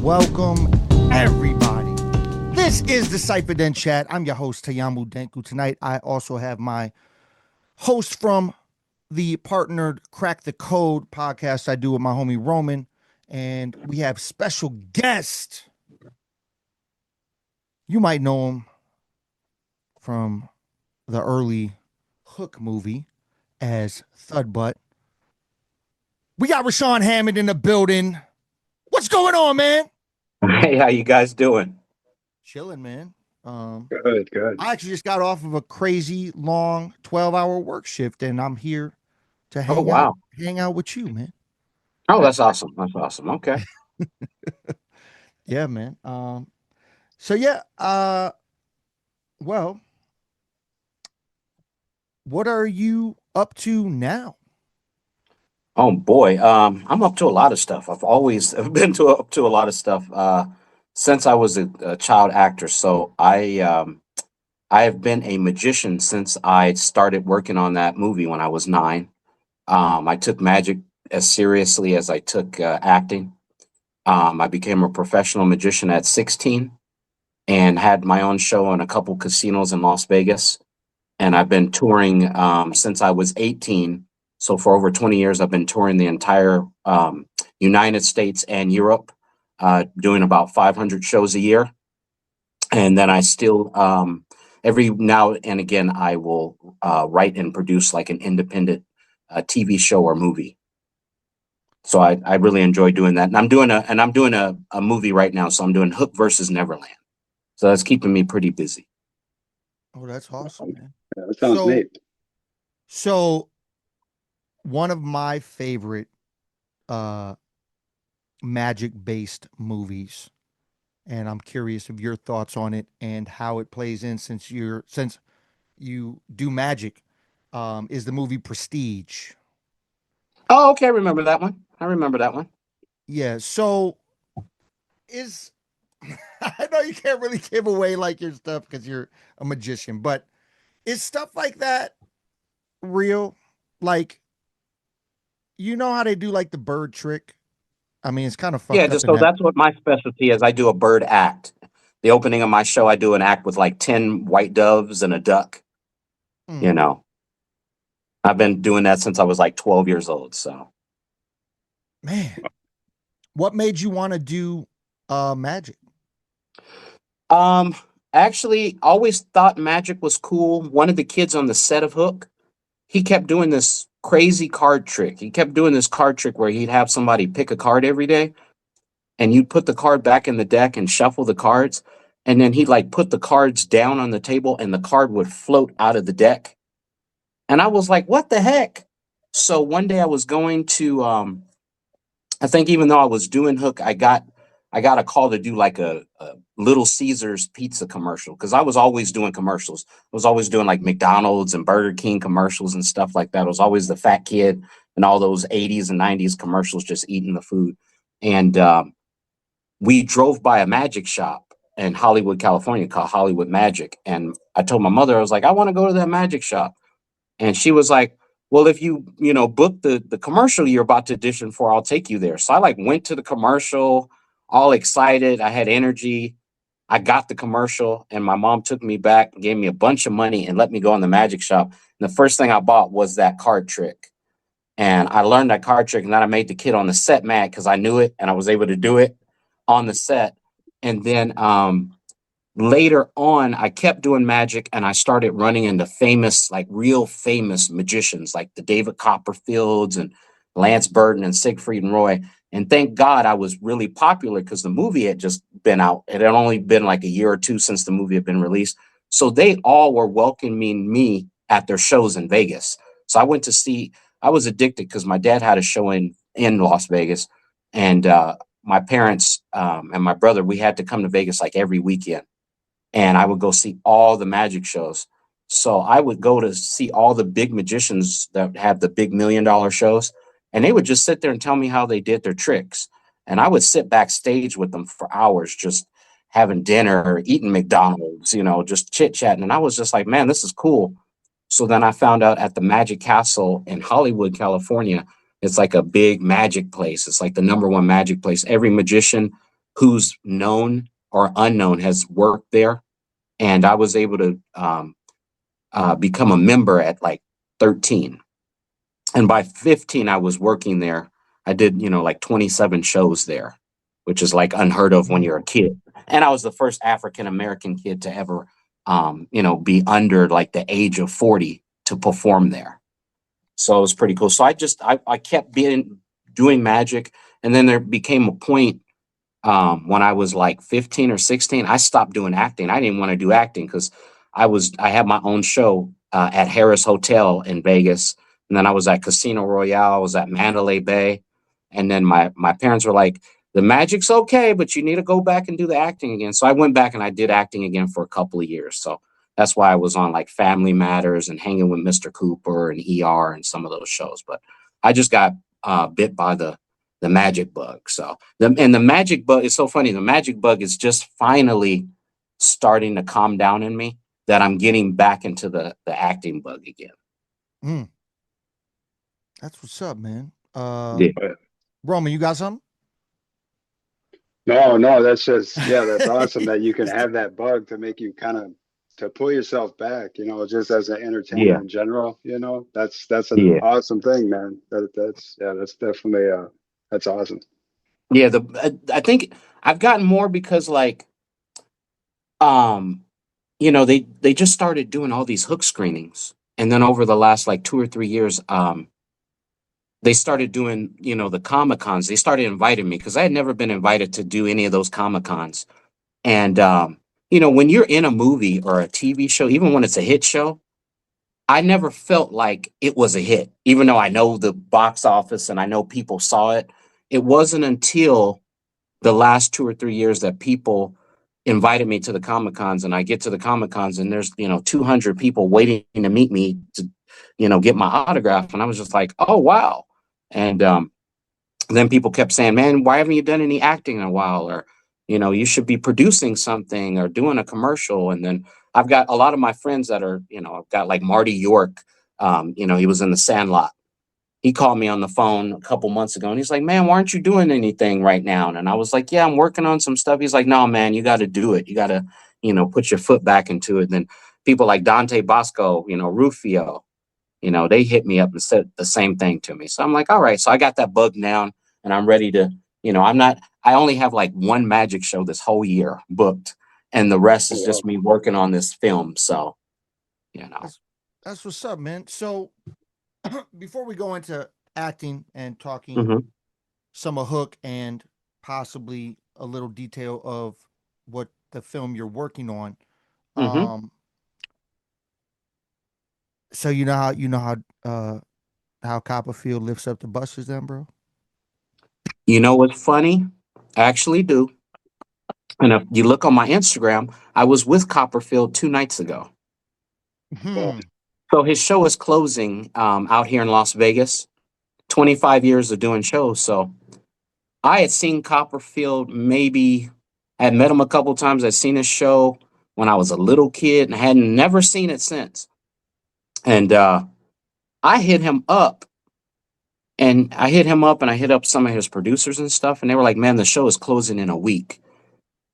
welcome everybody. This is the CyphaDen Chat. I'm your host, Tayamu Denku. Tonight, I also have my host from the partnered Crack the Code podcast I do with my homie Roman. And we have special guest. You might know him from the early Hook movie as Thudbutt. We got Raushan Hammond in the building. What's going on, man? Hey, how you guys doing? Chilling, man. Good. I actually just got off of a crazy long 12-hour work shift, and I'm here to hang out with you, man. Oh, that's awesome. That's awesome. Okay. Yeah, man. Well, what are you up to now? Oh boy, I'm up to a lot of stuff. I've always been up to a lot of stuff since I was a child actor. So I have been a magician since I started working on that movie when I was 9. I took magic as seriously as I took acting. I became a professional magician at 16 and had my own show in a couple casinos in Las Vegas. And I've been touring since I was 18. So for over 20 years, I've been touring the entire United States and Europe, doing about 500 shows a year. And then I still, every now and again, I will write and produce like an independent TV show or movie. So I really enjoy doing that. And I'm doing a movie right now. So I'm doing Hook versus Neverland. So that's keeping me pretty busy. Oh, that's awesome, man. Yeah, that sounds neat. So one of my favorite magic-based movies, and I'm curious of your thoughts on it and how it plays in since you do magic, is the movie Prestige. Oh, okay. I remember that one. Yeah. So I know you can't really give away like your stuff because you're a magician, but is stuff like that real? Like, you know how they do like the bird trick? I mean, it's kind of fucked up. So that's what my specialty is. I do a bird act. The opening of my show, I do an act with like 10 white doves and a duck. You know, I've been doing that since I was like 12 years old. So, man, what made you want to do magic? Actually, always thought magic was cool. One of the kids on the set of Hook, he kept doing this crazy card trick. He kept doing this card trick where he'd have somebody pick a card every day, and you'd put the card back in the deck and shuffle the cards, and then he'd like put the cards down on the table, and the card would float out of the deck. And I was like, "What the heck?" So one day I was going to, I think even though I was doing Hook, I got a call to do like a Little Caesars pizza commercial because I was always doing commercials. I was always doing like McDonald's and Burger King commercials and stuff like that. I was always the fat kid and all those 80s and 90s commercials just eating the food. And we drove by a magic shop in Hollywood, California called Hollywood Magic. And I told my mother, I was like, I want to go to that magic shop. And she was like, well, if you book the commercial you're about to audition for, I'll take you there. So I like went to the commercial, all excited. I had energy. I got the commercial, and my mom took me back, gave me a bunch of money, and let me go in the magic shop. And the first thing I bought was that card trick. And I learned that card trick, and then I made the kid on the set mad because I knew it, and I was able to do it on the set. And then later on, I kept doing magic, and I started running into famous, like real famous magicians, like the David Copperfields and Lance Burton and Siegfried and Roy. And thank God I was really popular because the movie had just been out. It had only been like a year or two since the movie had been released. So they all were welcoming me at their shows in Vegas. So I went to see, I was addicted because my dad had a show in Las Vegas. And my parents and my brother, we had to come to Vegas like every weekend. And I would go see all the magic shows. So I would go to see all the big magicians that have the big $1 million shows. And they would just sit there and tell me how they did their tricks. And I would sit backstage with them for hours, just having dinner, eating McDonald's, just chit chatting. And I was just like, man, this is cool. So then I found out at the Magic Castle in Hollywood, California, it's like a big magic place. It's like the #1 magic place. Every magician who's known or unknown has worked there. And I was able to become a member at like 13. And by 15, I was working there. I did, like 27 shows there, which is like unheard of when you're a kid. And I was the first African American kid to ever, be under like the age of 40 to perform there. So it was pretty cool. So I kept doing magic. And then there became a point when I was like 15 or 16, I stopped doing acting. I didn't want to do acting because I had my own show at Harris Hotel in Vegas. And then I was at Casino Royale. I was at Mandalay Bay. And then my parents were like, the magic's okay, but you need to go back and do the acting again. So I went back and I did acting again for a couple of years. So that's why I was on like Family Matters and Hanging with Mr. Cooper and ER and some of those shows. But I just got bit by the magic bug. So the magic bug is so funny. The magic bug is just finally starting to calm down in me that I'm getting back into the acting bug again. That's what's up, man. Yeah. Roman, you got something? No, that's that's awesome that you can have that bug to make you to pull yourself back, just as an entertainer in general, that's an awesome thing, man. That's definitely that's awesome. Yeah, I think I've gotten more because like they just started doing all these hook screenings, and then over the last like 2 or 3 years they started doing the Comic-Cons. They started inviting me because I had never been invited to do any of those Comic-Cons. And when you're in a movie or a TV show, even when it's a hit show, I never felt like it was a hit, even though I know the box office and I know people saw it. It wasn't until the last 2 or 3 years that people invited me to the Comic-Cons, and I get to the Comic-Cons and there's 200 people waiting to meet me to get my autograph, and I was just like, oh wow. And then people kept saying, man, why haven't you done any acting in a while? Or you should be producing something or doing a commercial. And then I've got a lot of my friends that are I've got like Marty York. He was in The Sandlot. He called me on the phone a couple months ago and he's like, man, why aren't you doing anything right now? And I was like, yeah, I'm working on some stuff. He's like, no, man, you got to do it. You got to, put your foot back into it. And then people like Dante Bosco, Rufio, they hit me up and said the same thing to me. So I'm like, all right. So I got that bug down and I'm ready to, I only have like one magic show this whole year booked. And the rest is just me working on this film. So, That's what's up, man. So before we go into acting and talking some of Hook and possibly a little detail of what the film you're working on, so how Copperfield lifts up the buses, then, bro? You know what's funny? I actually do. And if you look on my Instagram, I was with Copperfield 2 nights ago. So his show is closing out here in Las Vegas. 25 years of doing shows. So I had seen Copperfield I had met him a couple times. I'd seen his show when I was a little kid and I had never seen it since. And I hit him up. And I hit up some of his producers and stuff. And they were like, man, the show is closing in a week.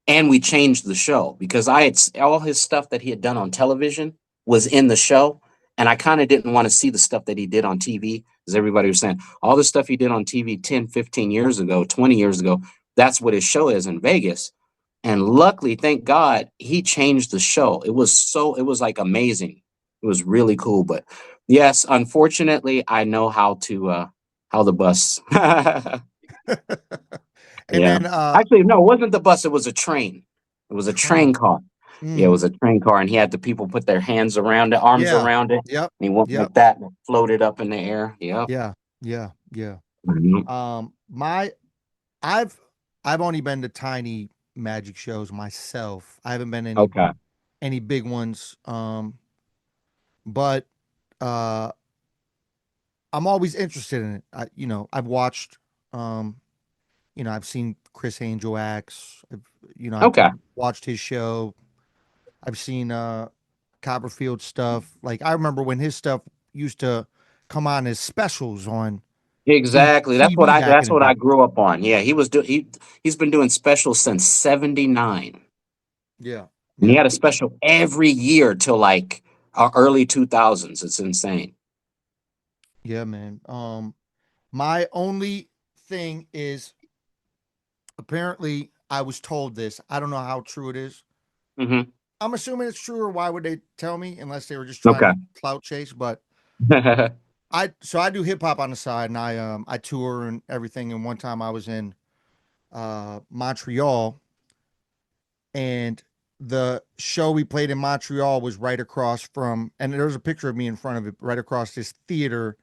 And we changed the show because all his stuff that he had done on television was in the show. And I kind of didn't want to see the stuff that he did on TV, because everybody was saying all the stuff he did on TV 10, 15 years ago, 20 years ago, that's what his show is in Vegas. And luckily, thank God, he changed the show. It was like amazing. It was really cool. But yes, unfortunately, I know how the bus. Then actually, no, it wasn't the bus. It was a train. It was a train car. Yeah, it was a train car, and he had the people put their hands around it, arms around it. Yep. And he went like that and floated up in the air. Yep. Yeah. Mm-hmm. I've only been to tiny magic shows myself. I haven't been any big ones. But I'm always interested in it. I've watched I've seen Chris Angel acts. I've watched his show. I've seen Copperfield stuff. Like I remember when his stuff used to come on as specials on Exactly. TV back in That's the what I day. grew up on. Yeah, he's been doing specials since 79. Yeah. And he Yeah. had a special every year till like early 2000s. It's insane. Yeah, man. My only thing is apparently I was told this. I don't know how true it is. Hmm. I'm assuming it's true, or why would they tell me unless they were just trying Okay. to clout chase? But I do hip hop on the side, and I tour and everything. And one time I was in Montreal, and the show we played in Montreal was right across from, and there was a picture of me in front of it, right across this theater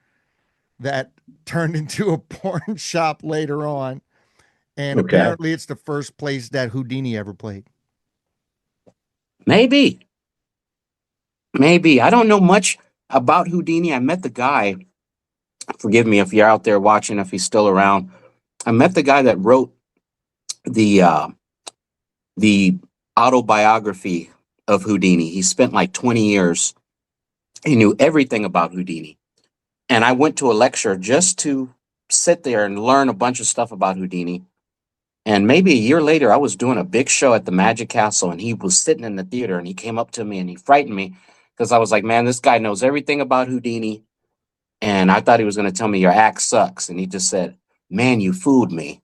that turned into a porn shop later on. And Okay. apparently, it's the first place that Houdini ever played. Maybe. Maybe. I don't know much about Houdini. I met the guy. Forgive me if you're out there watching, if he's still around. I met the guy that wrote the uh, the autobiography of Houdini. He spent like 20 years. He knew everything about Houdini. And I went to a lecture just to sit there and learn a bunch of stuff about Houdini. And maybe a year later, I was doing a big show at the Magic Castle, and he was sitting in the theater, and he came up to me and he frightened me because I was like, man, this guy knows everything about Houdini. And I thought he was going to tell me your act sucks. And he just said, man, you fooled me.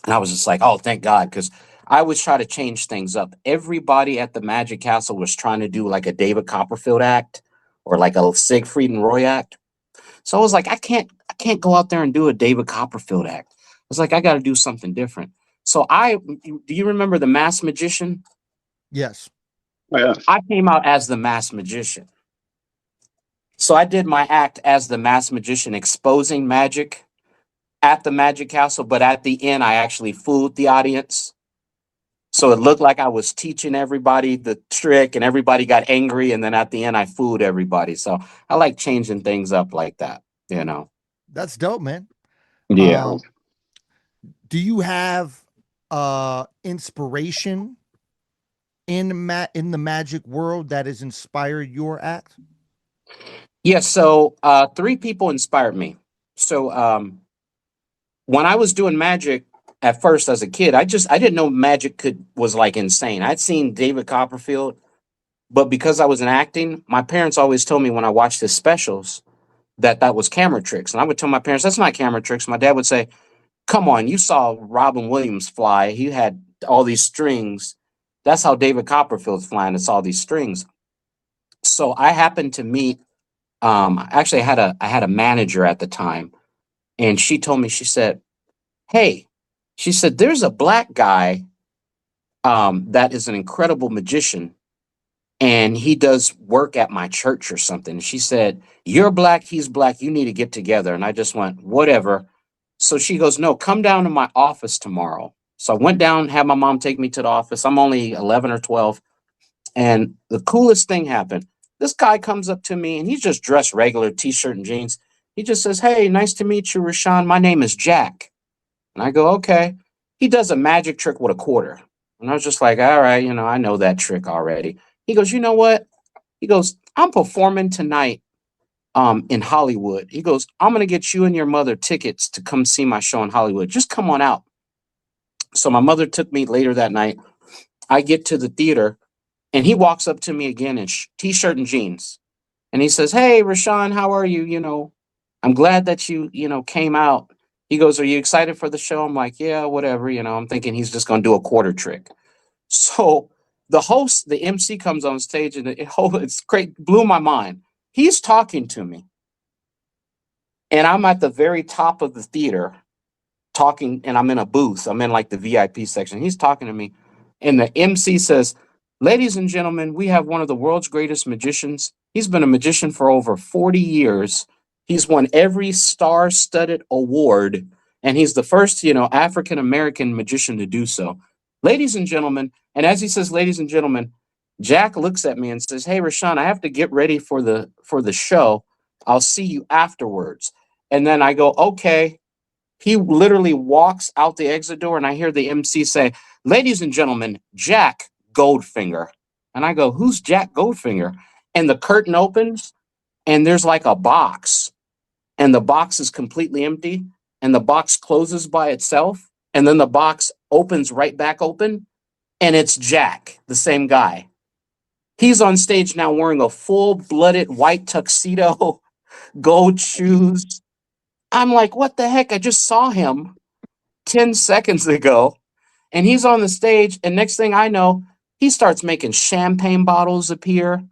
And I was just like, oh, thank God, because I always try to change things up. Everybody at the Magic Castle was trying to do like a David Copperfield act or like a Siegfried and Roy act. So I was like, I can't go out there and do a David Copperfield act. I was like, I got to do something different. So do you remember the Masked Magician? Yes. Oh, yeah. I came out as the Masked Magician. So I did my act as the Masked Magician, exposing magic at the Magic Castle, but at the end, I actually fooled the audience. So it looked like I was teaching everybody the trick and everybody got angry. And then at the end, I fooled everybody. So I like changing things up like that, you know? That's dope, man. Yeah. Um, do you have inspiration in the magic world that has inspired your act? Yeah. So three people inspired me. So when I was doing magic at first as a kid, I didn't know magic was like insane. I'd seen David Copperfield, but because I was in acting, my parents always told me when I watched his specials that was camera tricks. And I would tell my parents, that's not camera tricks. My dad would say, come on, you saw Robin Williams fly. He had all these strings. That's how David Copperfield's flying. It's all these strings. So I happened to meet, actually I had a manager at the time, and she told me, she said, hey, she said, there's a black guy that is an incredible magician, and he does work at my church or something. She said, you're black, he's black, you need to get together. And I just went, whatever. So she goes, no, come down to my office tomorrow. So I went down, had my mom take me to the office. I'm only 11 or 12. And the coolest thing happened. This guy comes up to me and he's just dressed regular t-shirt and jeans. He just says, hey, nice to meet you, Raushan. My name is Jack. And I go, okay. He does a magic trick with a quarter. And I was just like, all right, I know that trick already. He goes, you know what? He goes, I'm performing tonight in Hollywood. He goes, I'm going to get you and your mother tickets to come see my show in Hollywood. Just come on out. So my mother took me later that night. I get to the theater and he walks up to me again in t-shirt and jeans. And he says, hey, Raushan, how are you? I'm glad that you came out. He goes, are you excited for the show? I'm like, yeah, whatever. I'm thinking he's just going to do a quarter trick. So the MC comes on stage and it's great, blew my mind. He's talking to me. And I'm at the very top of the theater talking, and I'm in a booth. I'm in like the VIP section. He's talking to me. And the MC says, ladies and gentlemen, we have one of the world's greatest magicians. He's been a magician for over 40 years. He's won every star-studded award, and he's the first, African-American magician to do so. Ladies and gentlemen, and as he says, ladies and gentlemen, Jack looks at me and says, hey, Raushan, I have to get ready for the show. I'll see you afterwards. And then I go, okay. He literally walks out the exit door, and I hear the MC say, ladies and gentlemen, Jack Goldfinger. And I go, who's Jack Goldfinger? And the curtain opens, and there's like a box. and the box is completely empty, and the box closes by itself, and then the box opens right back open, and it's Jack, the same guy. He's on stage now wearing a full-blooded white tuxedo, gold shoes. I'm like, what the heck? I just saw him 10 seconds ago, and he's on the stage, and next thing I know, he starts making champagne bottles appear.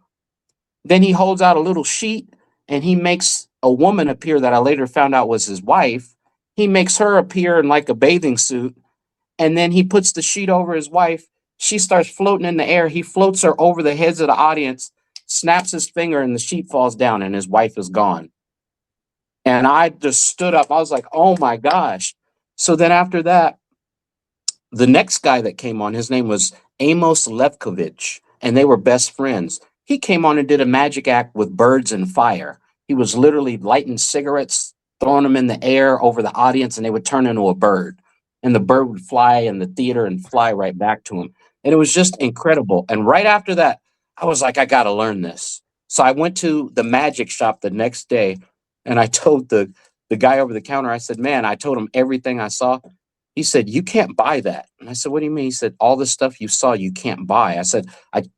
Then he holds out a little sheet, and he makes a woman appear that I later found out was his wife. He makes her appear in like a bathing suit, and then he puts the sheet over his wife. She starts floating in the air. He floats her over the heads of the audience, snaps his finger, and the sheet falls down, and his wife is gone. And I just stood up. I was like, oh my gosh. So then after that, the next guy that came on, his name was Amos Levkovich, and they were best friends. He came on and did a magic act with birds and fire. He was literally lighting cigarettes, throwing them in the air over the audience, and they would turn into a bird. And the bird would fly in the theater and fly right back to him. And it was just incredible. And right after that, I was like, I got to learn this. So I went to the magic shop the next day, and I told the guy over the counter, I said, man, I told him everything I saw. He said, you can't buy that. And I said, what do you mean? He said, all the stuff you saw, you can't buy. I said,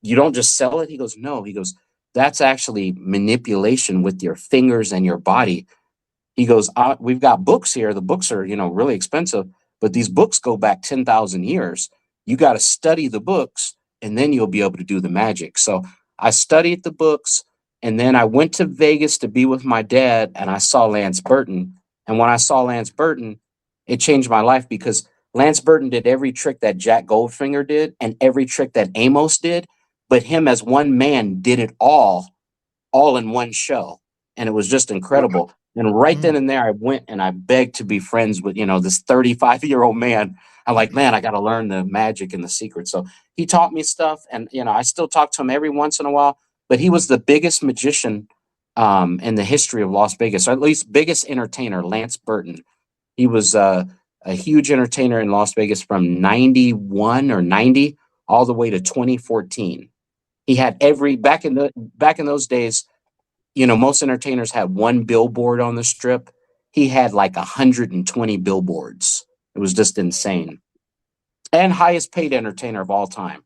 you don't just sell it? He goes, no. He goes, that's actually manipulation with your fingers and your body. He goes, we've got books here. The books are, really expensive, but these books go back 10,000 years. You got to study the books, and then you'll be able to do the magic. So I studied the books, and then I went to Vegas to be with my dad, and I saw Lance Burton. And when I saw Lance Burton, it changed my life because Lance Burton did every trick that Jack Goldfinger did and every trick that Amos did, but him as one man did it all in one show. And it was just incredible. And right then and there, I went and I begged to be friends with, this 35-year-old man. I'm like, man, I got to learn the magic and the secret. So he taught me stuff, and, I still talk to him every once in a while, but he was the biggest magician in the history of Las Vegas, or at least biggest entertainer, Lance Burton. He was a huge entertainer in Las Vegas from 91 or 90 all the way to 2014. He had back in those days, most entertainers had one billboard on the strip. He had like 120 billboards. It was just insane. And highest paid entertainer of all time.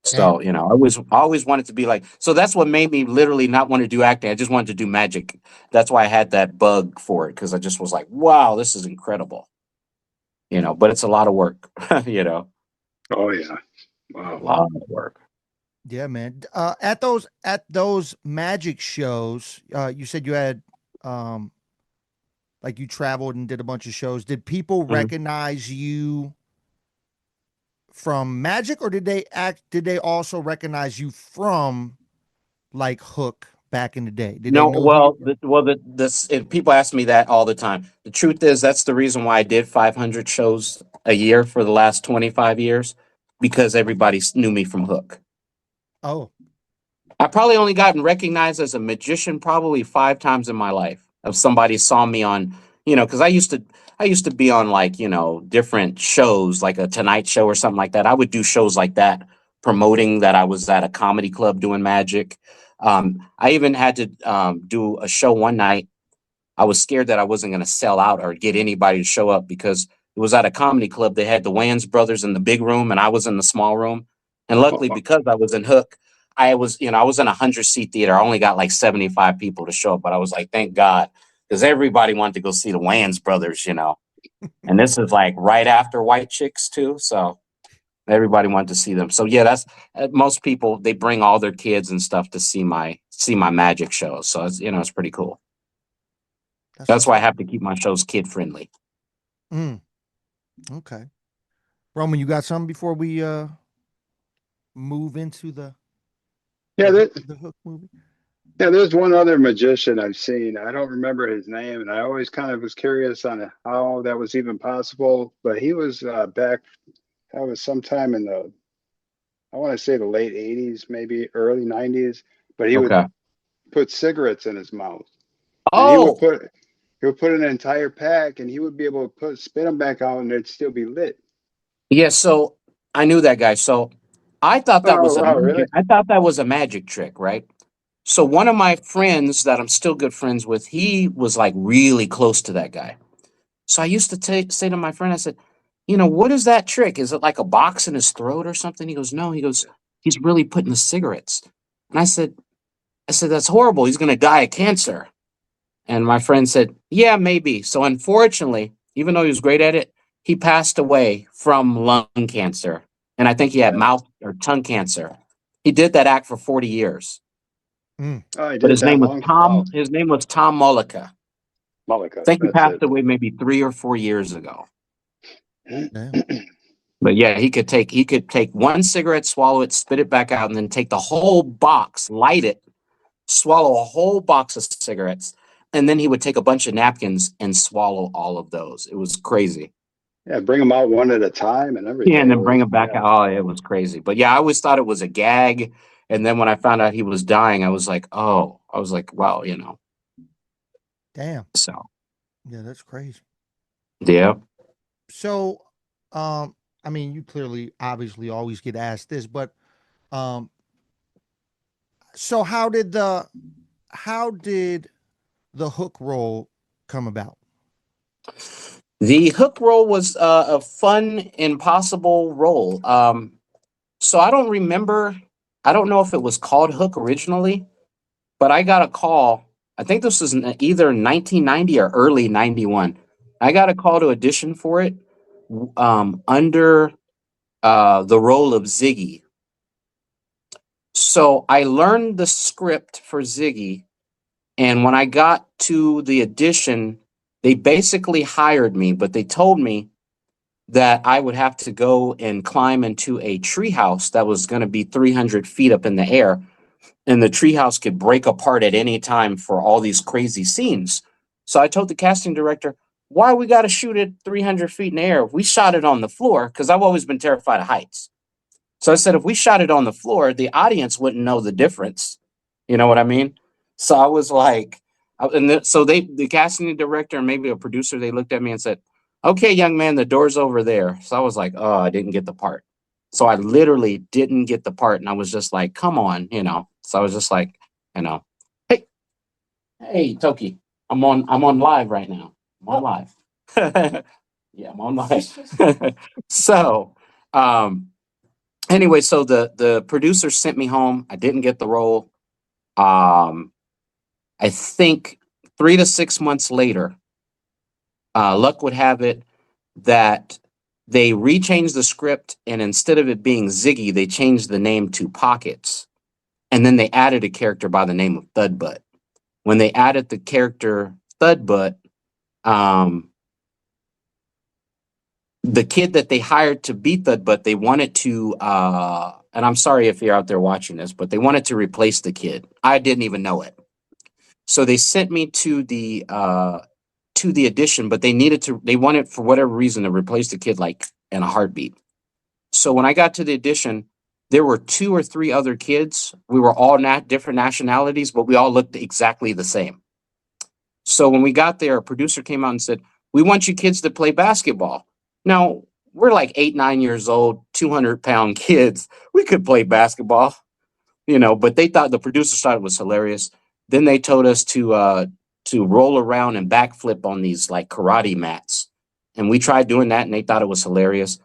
So, I always wanted to be like, so that's what made me literally not want to do acting. I just wanted to do magic. That's why I had that bug for it, because I just was like, wow, this is incredible. But it's a lot of work, Oh, yeah. Wow. A lot of work. Yeah, man. At those magic shows, you said you had, like you traveled and did a bunch of shows. Did people recognize you from magic, or did they also recognize you from like Hook back in the day? Did No, they know people ask me that all the time. The truth is, that's the reason why I did 500 shows a year for the last 25 years, because everybody knew me from Hook. Oh, I probably only gotten recognized as a magician probably 5 times in my life. If somebody saw me on, because I used to be on like, different shows, like a Tonight Show or something like that. I would do shows like that, promoting that I was at a comedy club doing magic. I even had to do a show one night. I was scared that I wasn't going to sell out or get anybody to show up, because it was at a comedy club. They had the Wayans brothers in the big room, and I was in the small room. And luckily, because I was in Hook, I was in a 100-seat theater. I only got like 75 people to show up, but I was like, thank God, because everybody wanted to go see the Wayans brothers, And this is like right after White Chicks too, so everybody wanted to see them. So yeah, that's most people, they bring all their kids and stuff to see my magic shows. So it's it's pretty cool. That's why I have to keep my shows kid friendly. Okay. Roman, you got something before we move into the Hook movie? Yeah, there's one other magician I've seen. I don't remember his name, and I always kind of was curious on how that was even possible. But he was back, that was sometime in I want to say the late 80s, maybe early 90s. But he would put cigarettes in his mouth. And he would put an entire pack, and he would be able to spit them back out, and they'd still be lit. Yeah, so I knew that guy. So I thought that was really? I thought that was a magic trick, right? So one of my friends that I'm still good friends with, he was like really close to that guy. So I used to say to my friend, I said, what is that trick? Is it like a box in his throat or something? He goes, no. He goes, he's really putting the cigarettes. And I said, that's horrible. He's going to die of cancer. And my friend said, yeah, maybe. So unfortunately, even though he was great at it, he passed away from lung cancer. And I think he had mouth or tongue cancer. He did that act for 40 years. Oh, he But did his that name was long? Tom. Wow. His name was Tom Mullica. Malika, I think he that's passed it. away maybe 3 or 4 years ago. Yeah. But yeah, he could take one cigarette, swallow it, spit it back out, and then take the whole box, light it, swallow a whole box of cigarettes, and then he would take a bunch of napkins and swallow all of those. It was crazy. Yeah, bring them out one at a time and everything. Yeah, and then bring them back out. Oh, it was crazy. But yeah, I always thought it was a gag. And then when I found out he was dying, I was like, wow, Damn. So Yeah, that's crazy. yeah. So, I mean, you clearly, obviously, always get asked this, but, so how did the hook roll come about? The hook role was a fun, impossible role. So I don't remember. I don't know if it was called Hook originally, but I got a call. I think this was either 1990 or early 91. I got a call to audition for it under the role of Ziggy. So I learned the script for Ziggy. And when I got to the audition, they basically hired me, but they told me that I would have to go and climb into a treehouse that was going to be 300 feet up in the air. And the treehouse could break apart at any time for all these crazy scenes. So I told the casting director, why we got to shoot it 300 feet in the air? We shot it on the floor because I've always been terrified of heights. So I said, if we shot it on the floor, the audience wouldn't know the difference. You know what I mean? So I was like, so the casting director and maybe a producer, they looked at me and said, okay, young man, the door's over there. So I was like, oh, I didn't get the part. So I literally didn't get the part. And I was just like, come on, So I was just like, hey, Toki, I'm on live right now. I'm on live. Yeah, I'm on live. So, anyway, so the producer sent me home. I didn't get the role. I think 3 to 6 months later, luck would have it that they rechanged the script, and instead of it being Ziggy, they changed the name to Pockets. And then they added a character by the name of Thudbutt. When they added the character Thudbutt, the kid that they hired to be Thudbutt, they wanted to, and I'm sorry if you're out there watching this, but they wanted to replace the kid. I didn't even know it. So they sent me to the audition, but they wanted, for whatever reason, to replace the kid like in a heartbeat. So when I got to the audition, there were 2 or 3 other kids. We were all different nationalities, but we all looked exactly the same. So when we got there, a producer came out and said, we want you kids to play basketball. Now, we're like 8, 9 years old, 200-pound kids. We could play basketball, but the producers thought it was hilarious. Then they told us to roll around and backflip on these like karate mats. And we tried doing that and they thought it was hilarious.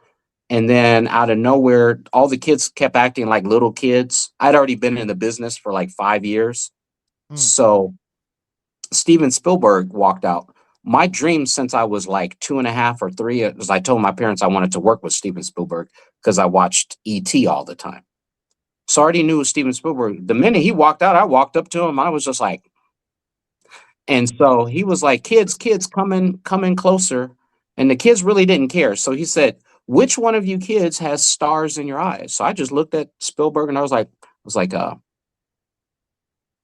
And then out of nowhere, all the kids kept acting like little kids. I'd already been in the business for like 5 years. So Steven Spielberg walked out. My dream since I was like 2.5 or 3, was I told my parents I wanted to work with Steven Spielberg because I watched E.T. all the time. So I already knew Steven Spielberg. The minute he walked out, I walked up to him. I was just like, and so he was like, kids, come in closer. And the kids really didn't care. So he said, which one of you kids has stars in your eyes? So I just looked at Spielberg and I was like, I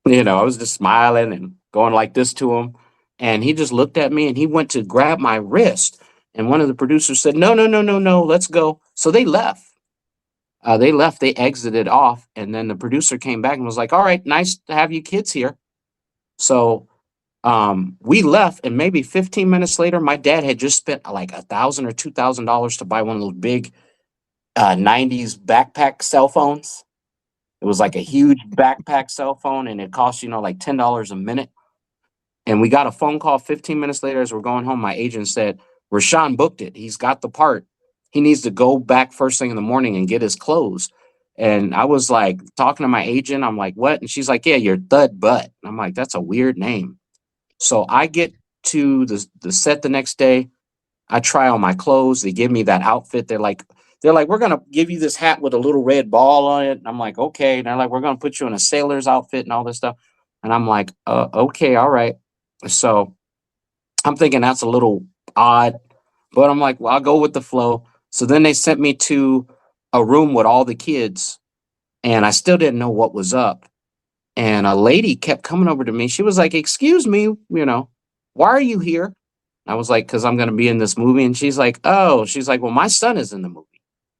was just smiling and going like this to him. And he just looked at me and he went to grab my wrist. And one of the producers said, no, let's go. So they left. They exited off. And then the producer came back and was like, all right, nice to have you kids here. So we left, and maybe 15 minutes later, my dad had just spent like $1,000 or $2,000 to buy one of those big 90s backpack cell phones. It was like a huge backpack cell phone, and it cost, like $10 a minute. And we got a phone call 15 minutes later as we're going home. My agent said, Rashawn booked it. He's got the part. He needs to go back first thing in the morning and get his clothes. And I was like talking to my agent. I'm like, what? And she's like, yeah, you're Thudbutt. And I'm like, that's a weird name. So I get to the set the next day. I try on my clothes. They give me that outfit. They're like, we're going to give you this hat with a little red ball on it. And I'm like, okay. And they're like, we're going to put you in a sailor's outfit and all this stuff. And I'm like, okay, all right. So I'm thinking that's a little odd, but I'm like, well, I'll go with the flow. So then they sent me to a room with all the kids, and I still didn't know what was up. And a lady kept coming over to me. She was like, excuse me, why are you here? I was like, because I'm going to be in this movie. And she's like, well, my son is in the movie.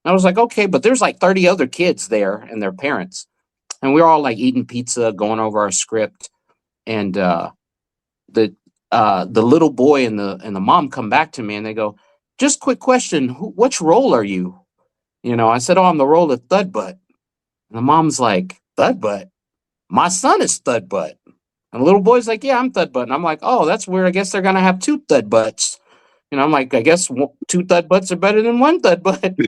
And I was like, okay, but there's like 30 other kids there and their parents. And we were all like eating pizza, going over our script. And the little boy and the mom come back to me and they go, just quick question, which role are you? I said, oh, I'm the role of Thudbutt. And the mom's like, Thudbutt? My son is Thudbutt. And the little boy's like, yeah, I'm Thudbutt. And I'm like, oh, that's weird. I guess they're going to have two Thudbutts. I'm like, I guess two Thudbutts are better than one Thudbutt.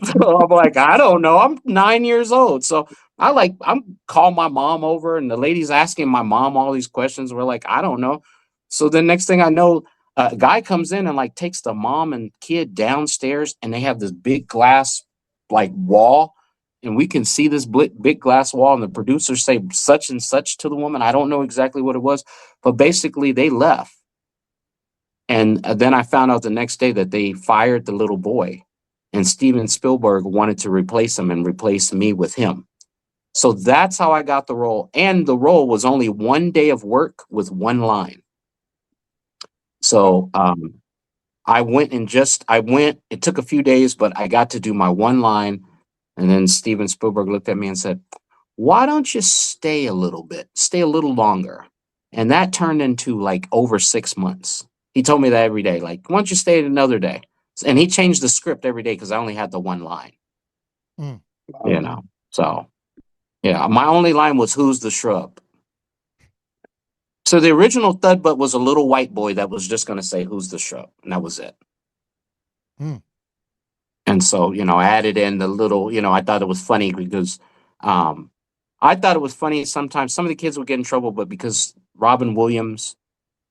So I'm like, I don't know. I'm 9 years old. So I'm calling my mom over, and the lady's asking my mom all these questions. We're like, I don't know. So the next thing I know, a guy comes in and like takes the mom and kid downstairs, and they have this big glass like wall, and we can see this big glass wall, and the producers say such and such to the woman. I don't know exactly what it was, but basically they left. And then I found out the next day that they fired the little boy, and Steven Spielberg wanted to replace him and replace me with him. So that's how I got the role. And the role was only 1 day of work with one line. So I went, it took a few days, but I got to do my one line. And then Steven Spielberg looked at me and said, why don't you stay a little longer? And that turned into like over 6 months. He told me that every day, like, why don't you stay another day? And he changed the script every day because I only had the one line. So yeah, my only line was, who's the shrub? So the original Thudbutt was a little white boy that was just going to say, who's the shrub? And that was it. And so, I added in the little, I thought it was funny because I thought it was funny. Sometimes some of the kids would get in trouble, but because Robin Williams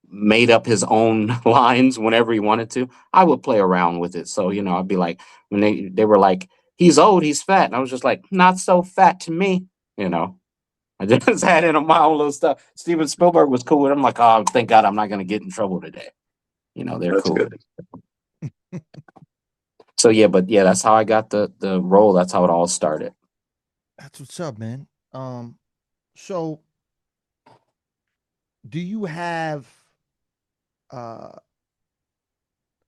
made up his own lines whenever he wanted to, I would play around with it. So, I'd be like, when they were like, he's old, he's fat. And I was just like, not so fat to me, I just had in my own little stuff. Steven Spielberg was cool. And I'm like, oh, thank God I'm not going to get in trouble today. They're That's cool. Good. So, that's how I got the role. That's how it all started. That's what's up, man. So do you have a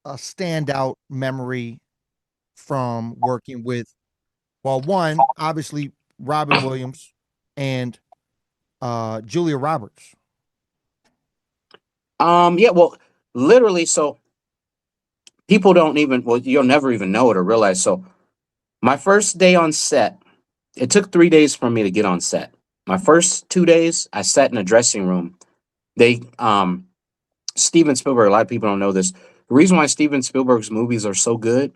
standout memory from working with, well, one, obviously Robin Williams and Julia Roberts? Well, literally, so people you'll never even know it or realize. So my first day on set, it took 3 days for me to get on set. My first 2 days, I sat in a dressing room. Steven Spielberg, a lot of people don't know this. The reason why Steven Spielberg's movies are so good,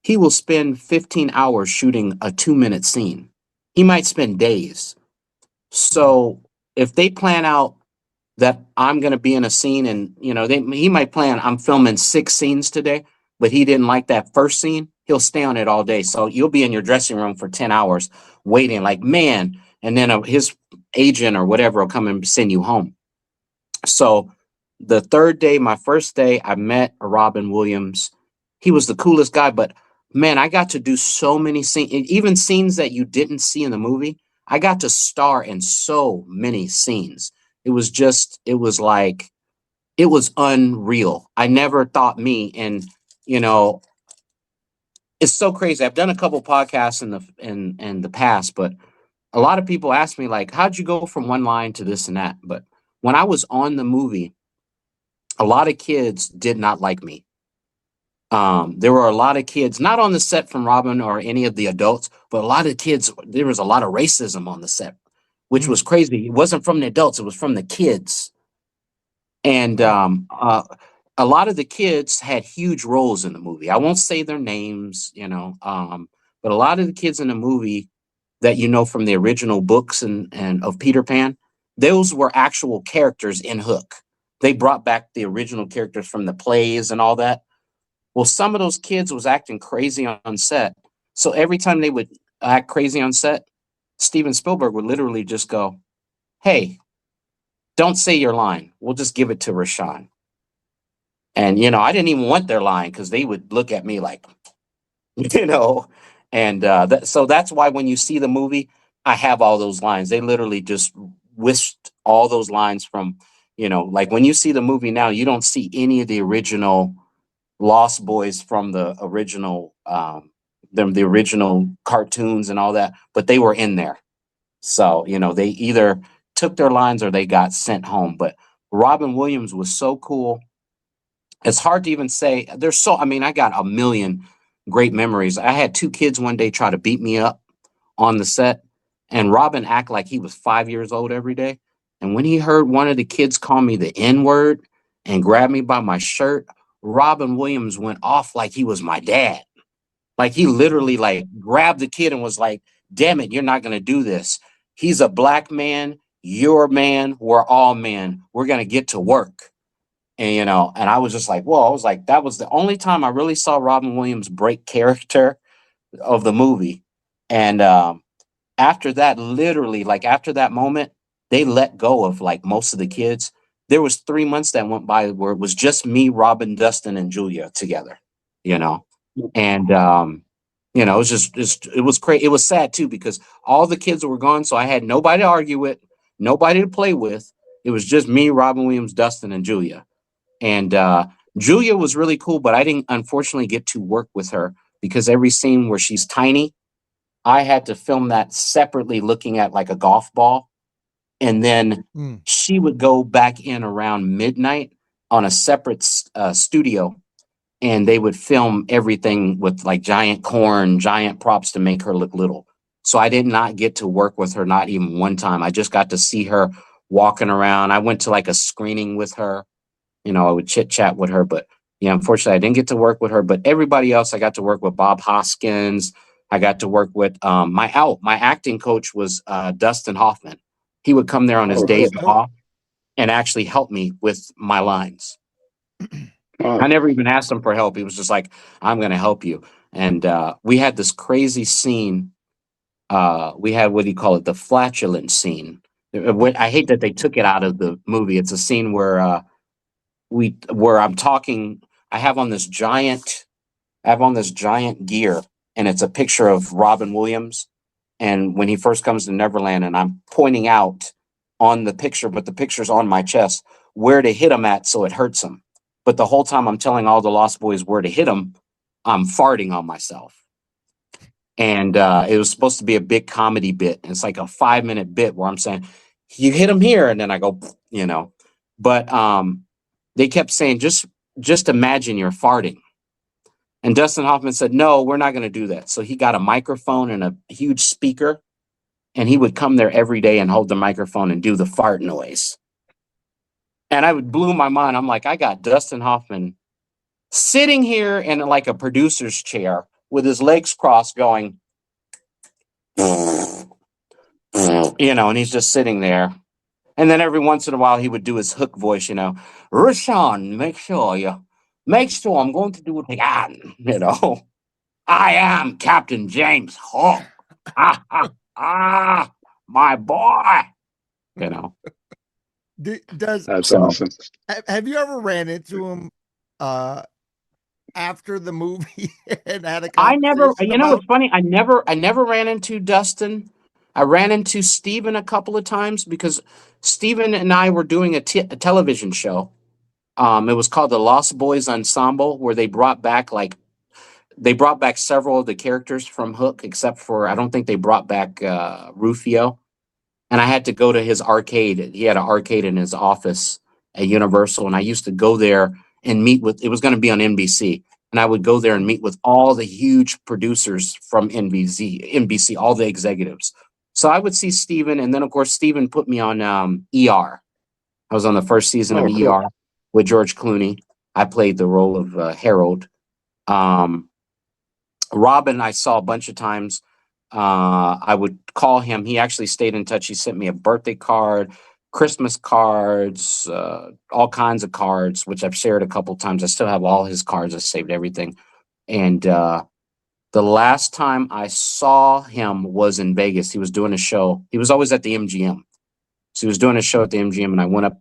he will spend 15 hours shooting a 2-minute scene. He might spend days. So if they plan out that I'm going to be in a scene and, he might plan, I'm filming 6 scenes today, but he didn't like that first scene, he'll stay on it all day. So you'll be in your dressing room for 10 hours waiting like, man, and then his agent or whatever will come and send you home. So the third day, my first day, I met Robin Williams. He was the coolest guy, but man, I got to do so many scenes, even scenes that you didn't see in the movie. I got to star in so many scenes. It was unreal. I never thought and it's so crazy. I've done a couple podcasts in the past, but a lot of people ask me like, how'd you go from one line to this and that? But when I was on the movie, a lot of kids did not like me. There were a lot of kids, not on the set from Robin or any of the adults, but a lot of kids. There was a lot of racism on the set, which was crazy. It wasn't from the adults; it was from the kids. And a lot of the kids had huge roles in the movie. I won't say their names, but a lot of the kids in the movie that from the original books and of Peter Pan, those were actual characters in Hook. They brought back the original characters from the plays and all that. Well, some of those kids was acting crazy on set. So every time they would act crazy on set, Steven Spielberg would literally just go, "Hey, don't say your line. We'll just give it to Raushan." And, I didn't even want their line because they would look at me like, and so that's why when you see the movie, I have all those lines. They literally just whisked all those lines from, like when you see the movie now, you don't see any of the original Lost Boys from the original, the original cartoons and all that, but they were in there. So, they either took their lines or they got sent home. But Robin Williams was so cool. It's hard to even say. I got a million great memories. I had 2 kids one day try to beat me up on the set, and Robin act like he was 5 years old every day. And when he heard one of the kids call me the N-word and grab me by my shirt, Robin Williams went off like he was my dad. Like he literally grabbed the kid and was like, "Damn it, you're not going to do this. He's a black man. You're a man. We're all men. We're going to get to work." And, and I was just like, whoa, I was like, that was the only time I really saw Robin Williams break character of the movie. And after that, literally, after that moment, they let go of most of the kids. There was 3 months that went by where it was just me, Robin, Dustin, and Julia together, and, it was it was crazy. It was sad too, because all the kids were gone. So I had nobody to argue with, nobody to play with. It was just me, Robin Williams, Dustin, and Julia. And Julia was really cool, but I didn't unfortunately get to work with her because every scene where she's tiny, I had to film that separately looking at like a golf ball. And then she would go back in around midnight on a separate studio, and they would film everything with like giant corn, giant props to make her look little. So I did not get to work with her, not even one time. I just got to see her walking around. I went to like a screening with her. I would chit chat with her, but yeah, unfortunately I didn't get to work with her, but everybody else, I got to work with Bob Hoskins. I got to work with my acting coach was Dustin Hoffman. He would come there on his days off and actually help me with my lines. I never even asked him for help. He was just like, "I'm going to help you." And we had this crazy scene. We had, what do you call it? The flatulence scene. I hate that they took it out of the movie. It's a scene where I'm talking. I have on this giant gear, and it's a picture of Robin Williams. And when he first comes to Neverland, and I'm pointing out on the picture, but the picture's on my chest, where to hit him at so it hurts him. But the whole time I'm telling all the Lost Boys where to hit him, I'm farting on myself. And it was supposed to be a big comedy bit. And it's like a 5-minute bit where I'm saying, "You hit him here," and then I go, But they kept saying, just imagine you're farting. And Dustin Hoffman said, "No, we're not going to do that." So he got a microphone and a huge speaker, and he would come there every day and hold the microphone and do the fart noise. And I would blew my mind. I'm like, I got Dustin Hoffman sitting here in like a producer's chair with his legs crossed going, and he's just sitting there. And then every once in a while he would do his Hook voice, "Raushan, make sure I'm going to do it again, I am Captain James Hook. My boy, That's awesome. Have you ever ran into him after the movie and had a conversation? It's funny. I never ran into Dustin. I ran into Steven a couple of times because Steven and I were doing a television show. It was called the Lost Boys Ensemble, where they brought back several of the characters from Hook, except for, I don't think they brought back Rufio. And I had to go to his arcade. He had an arcade in his office at Universal, and I used to go there and meet with. It was going to be on NBC, And I would go there and meet with all the huge producers from NBC, all the executives. So I would see Steven. And then, of course, Steven put me on ER. I was on the first season of cool. ER with George Clooney. I played the role of Harold. Robin, I saw a bunch of times. I would call him. He actually stayed in touch. He sent me a birthday card, Christmas cards, all kinds of cards, which I've shared a couple times. I still have all his cards. I saved everything. And the last time I saw him was in Vegas. He was doing a show. He was always at the MGM. So he was doing a show at the MGM, and I went up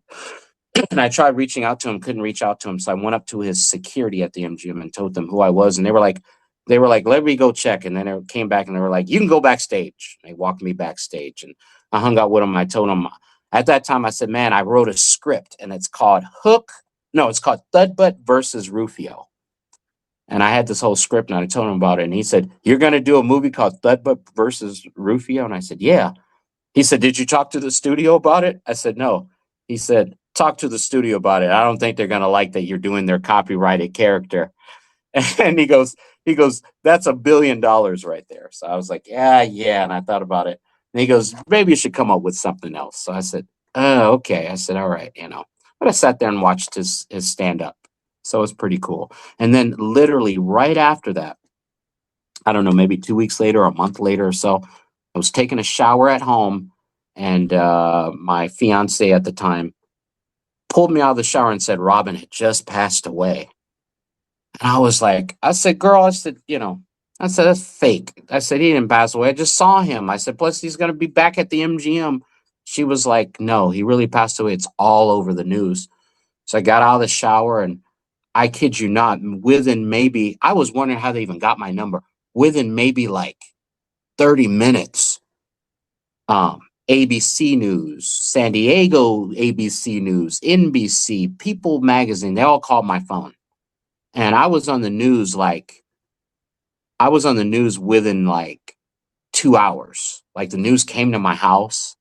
and I tried reaching out to him, couldn't reach out to him. So I went up to his security at the MGM and told them who I was. And they were like, let me go check. And then they came back and they were like, you can go backstage. They walked me backstage and I hung out with him. I told him at that time, I said, man, I wrote a script and it's called it's called Thudbutt versus Rufio. And I had this whole script and I told him about it. And he said, you're going to do a movie called Thudbutt versus Rufio? And I said, yeah. He said, did you talk to the studio about it? I said, no. He said, talk to the studio about it. I don't think they're going to like that you're doing their copyrighted character. And he goes, that's $1 billion right there. So I was like, yeah. And I thought about it. And he goes, maybe you should come up with something else. So I said, oh, okay. I said, all right, But I sat there and watched his stand up. So it's pretty cool. And then literally right after that, I don't know, maybe 2 weeks later or a month later or so, I was taking a shower at home and my fiance at the time pulled me out of the shower and said, Robin had just passed away. And I was like, I said, girl, that's fake. I said, he didn't pass away. I just saw him. I said, plus he's going to be back at the MGM. She was like, no, he really passed away. It's all over the news. So I got out of the shower and I kid you not, I was wondering how they even got my number. Within maybe like 30 minutes, ABC News, San Diego ABC News, NBC, People Magazine, they all called my phone. And I was on the news within like 2 hours. Like the news came to my house.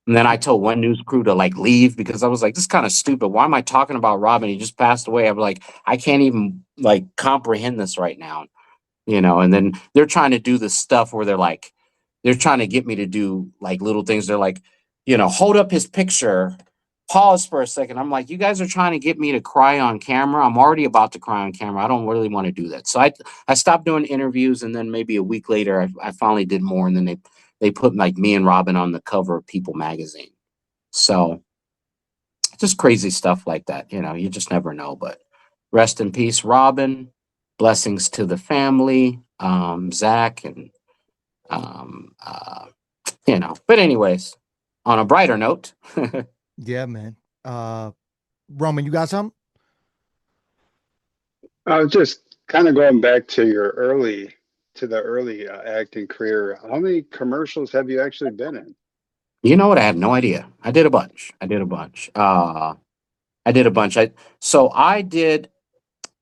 And then I told one news crew to like leave because I was like, this is kind of stupid. Why am I talking about Robin? He just passed away. I'm like, I can't even like comprehend this right now. And then they're trying to do this stuff where they're trying to get me to do like little things. They're like, hold up his picture, pause for a second. I'm like, you guys are trying to get me to cry on camera. I'm already about to cry on camera. I don't really want to do that. So I stopped doing interviews. And then maybe a week later, I finally did more. And then they put like me and Robin on the cover of People magazine. So just crazy stuff like that. You just never know. But rest in peace, Robin. Blessings to the family, Zach, and But anyways, on a brighter note. Yeah, man. Roman, you got something? Just kind of going back to the early acting career. How many commercials have you actually been in? You know what? I have no idea. I did a bunch.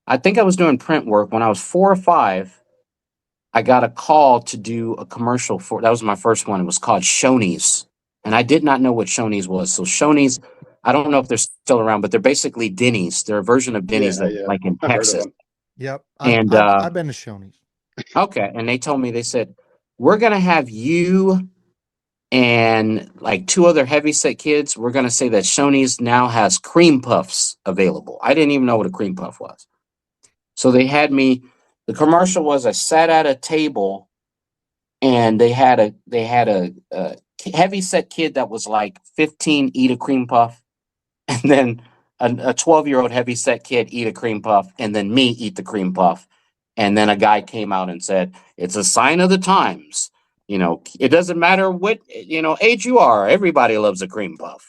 I think I was doing print work when I was 4 or 5. I got a call to do a commercial that was my first one. It was called Shoney's. And I did not know what Shoney's was. So Shoney's, I don't know if they're still around, but they're basically Denny's. They're a version of Denny's like in I've heard of Texas. them. Yep. And I've been to Shoney's. Okay. And they said, we're going to have you and like 2 other heavyset kids. We're going to say that Shoney's now has cream puffs available. I didn't even know what a cream puff was. So they had me, the commercial was I sat at a table and they had a heavyset kid that was like 15 eat a cream puff. And then a 12-year-old heavyset kid eat a cream puff, and then me eat the cream puff. And then a guy came out and said, it's a sign of the times. It doesn't matter what, age you are. Everybody loves a cream puff,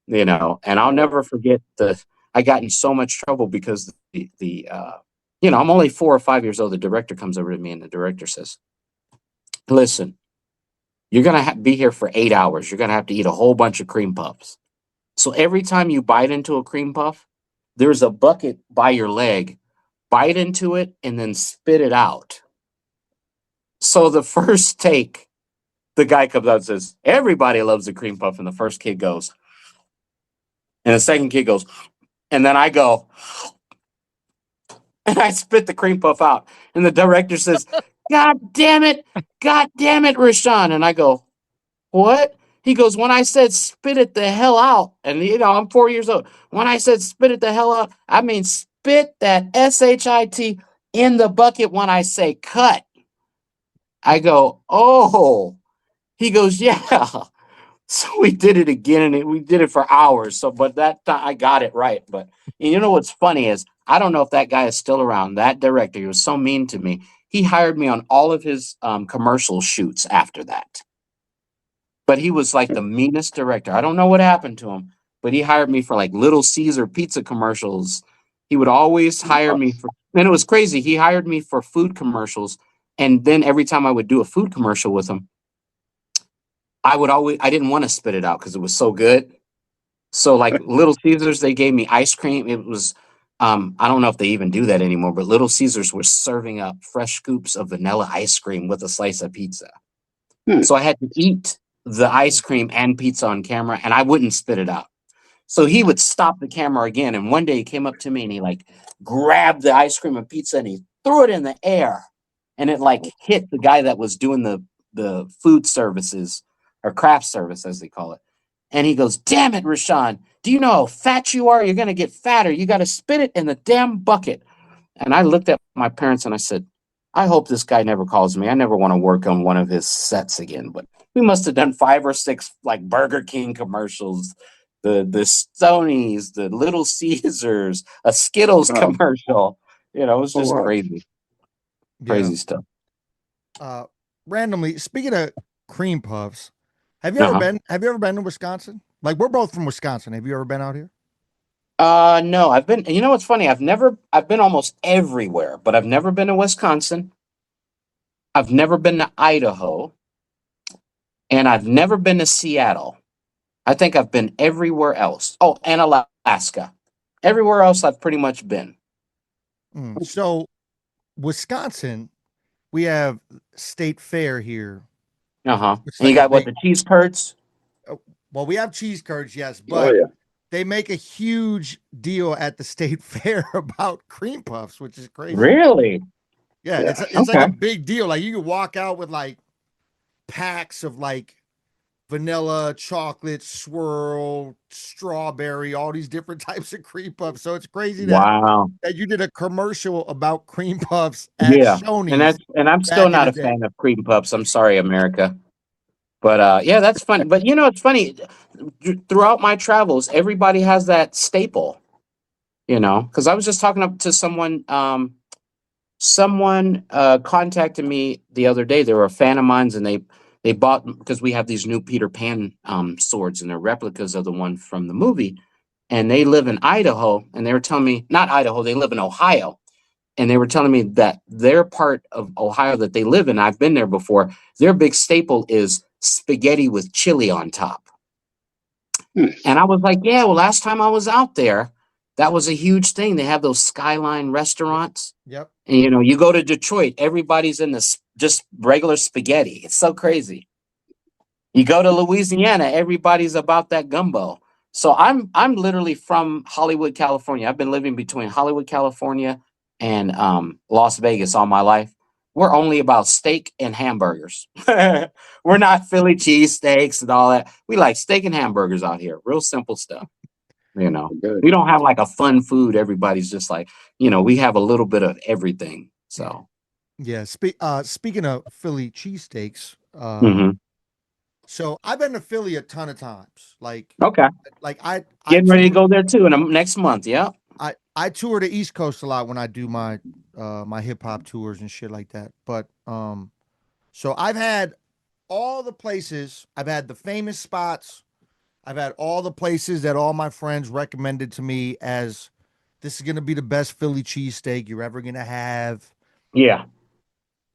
and I'll never forget I got in so much trouble because I'm only 4 or 5 years old. The director comes over to me and the director says, listen, you're going to be here for 8 hours. You're going to have to eat a whole bunch of cream puffs. So every time you bite into a cream puff, there's a bucket by your leg. Bite into it and then spit it out. So the first take, the guy comes out and says, everybody loves a cream puff. And the first kid goes. And the second kid goes. And then I go. And I spit the cream puff out. And the director says, God damn it, Raushan. And I go, what? He goes, when I said spit it the hell out, and I'm 4 years old. When I said spit it the hell out, I mean spit that SHIT in the bucket when I say cut. I go, oh. He goes, yeah. So we did it again, and we did it for hours. So, but that time I got it right. But you know what's funny is I don't know if that guy is still around. That director, he was so mean to me. He hired me on all of his commercial shoots after that. But he was like the meanest director. I don't know what happened to him, but he hired me for like Little Caesar pizza commercials. He would always hire me for, and it was crazy. He hired me for food commercials. And then every time I would do a food commercial with him, I didn't want to spit it out because it was so good. So like Little Caesars, they gave me ice cream. It was, I don't know if they even do that anymore, but Little Caesars was serving up fresh scoops of vanilla ice cream with a slice of pizza. So I had to eat the ice cream and pizza on camera, and I wouldn't spit it out. So he would stop the camera again. And one day he came up to me and he like grabbed the ice cream and pizza and he threw it in the air. And it like hit the guy that was doing the food services or craft service, as they call it. And he goes, damn it, Raushan, do you know how fat you are? You're going to get fatter. You got to spit it in the damn bucket. And I looked at my parents and I said, I hope this guy never calls me. I never want to work on one of his sets again. But we must have done 5 or 6 like Burger King commercials, the Stonys, the Little Caesars, a Skittles commercial. It was just crazy. Crazy stuff. Randomly, speaking of cream puffs, have you ever been to Wisconsin? Like, we're both from Wisconsin. Have you ever been out here? No, I've been, you know what's funny? I've been almost everywhere, but I've never been to Wisconsin. I've never been to Idaho, and I've never been to Seattle. I think I've been everywhere else. Oh, and Alaska. Everywhere else I've pretty much been. So, Wisconsin, we have State Fair here. And you got what, the cheese curds? Well, we have cheese curds, yes, but they make a huge deal at the State Fair about cream puffs, which is crazy. Really? Yeah, it's like a big deal. Like, you can walk out with like packs of like vanilla, chocolate, swirl, strawberry, all these different types of cream puffs. So it's crazy that you did a commercial about cream puffs at Shoney's. And I'm still not a fan of cream puffs. I'm sorry, America. But yeah, that's funny. But it's funny. Throughout my travels, everybody has that staple. Because I was just talking to someone. Someone contacted me the other day. They were a fan of mine, and they bought, because we have these new Peter Pan swords, and they're replicas of the one from the movie. And they live in Idaho, and they were telling me, not Idaho, they live in Ohio. And they were telling me that their part of Ohio that they live in, I've been there before, their big staple is spaghetti with chili on top. And I was like, yeah, well, last time I was out there, that was a huge thing. They have those skyline restaurants. Yep. And, you go to Detroit, everybody's in this just regular spaghetti. It's so crazy. You go to Louisiana, everybody's about that gumbo. So I'm literally from Hollywood, California. I've been living between Hollywood, California, and Las Vegas all my life. We're only about steak and hamburgers. We're not Philly cheesesteaks and all that. We like steak and hamburgers out here. Real simple stuff. We don't have like a fun food. Everybody's just like, we have a little bit of everything. So, yeah. Speaking of Philly cheesesteaks, so I've been to Philly a ton of times. Like, I getting ready to go there too in next month. Yeah. I tour the East Coast a lot when I do my my hip hop tours and shit like that. But so I've had all the places. I've had the famous spots. I've had all the places that all my friends recommended to me as this is going to be the best Philly cheesesteak you're ever going to have. Yeah.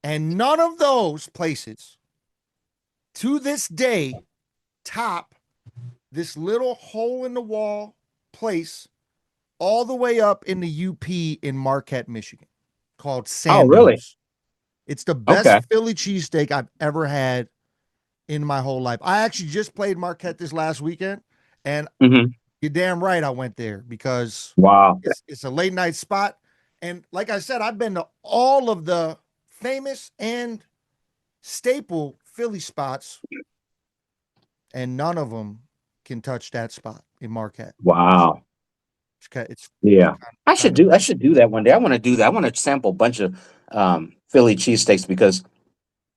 And none of those places to this day top this little hole in the wall place all the way up in the UP in Marquette, Michigan, called Sandoz. Oh, really? It's the best Philly cheesesteak I've ever had in my whole life. I actually just played Marquette this last weekend, and you're damn right I went there because it's a late night spot. And like I said, I've been to all of the famous and staple Philly spots, and none of them can touch that spot in Marquette. Wow. It's Yeah. I kind should do that one day. I want to do that. I want to sample a bunch of Philly cheesesteaks because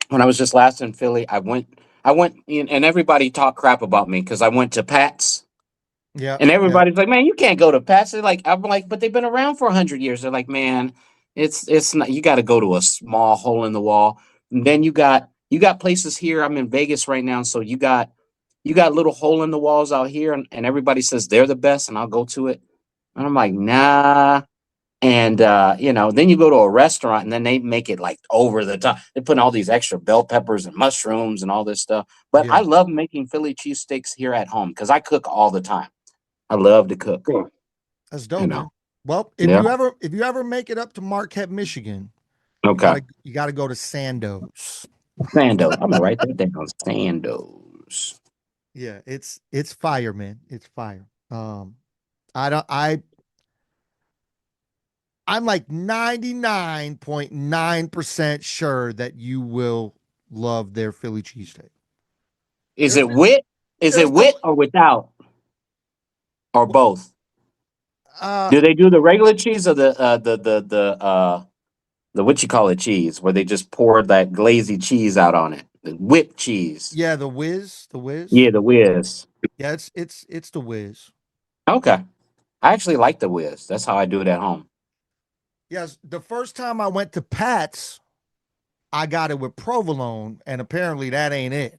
when I was just last in Philly, I went and everybody talked crap about me because I went to Pat's. yeah, And yeah, everybody's like, man, you can't go to Pat's. They're like, I'm like, but they've been around for 100 years. They're like, man, it's not. You got to go to a small hole in the wall. And then you got places here. I'm in Vegas right now, so you got little hole in the walls out here, and everybody says they're the best, and I'll go to it. And I'm like, nah. And then you go to a restaurant, and then they make it like over the top. They put all these extra bell peppers and mushrooms and all this stuff. But yeah. I love making Philly cheesesteaks here at home because I cook all the time. I love to cook. Cool. That's dope, You man. know. Well, if you ever make it up to Marquette, Michigan, Okay. you gotta go to Sandoz. Sando. I'm gonna write that down. Sandos. Yeah, it's fire, man. It's fire. I don't I I'm like 99.9% sure that you will love their Philly cheesesteak. Is There's it wit? Is there's it no wit or without? Or both? uh Do they do the regular cheese or the what you call it cheese where they just pour that glazy cheese out on it? The whipped cheese. yeah, the whiz. Yeah, the whiz. Yeah, it's the whiz. Okay. I actually like the whiz. That's how I do it at home. Yes, the first time I went to Pat's, I got it with provolone, and apparently that ain't it.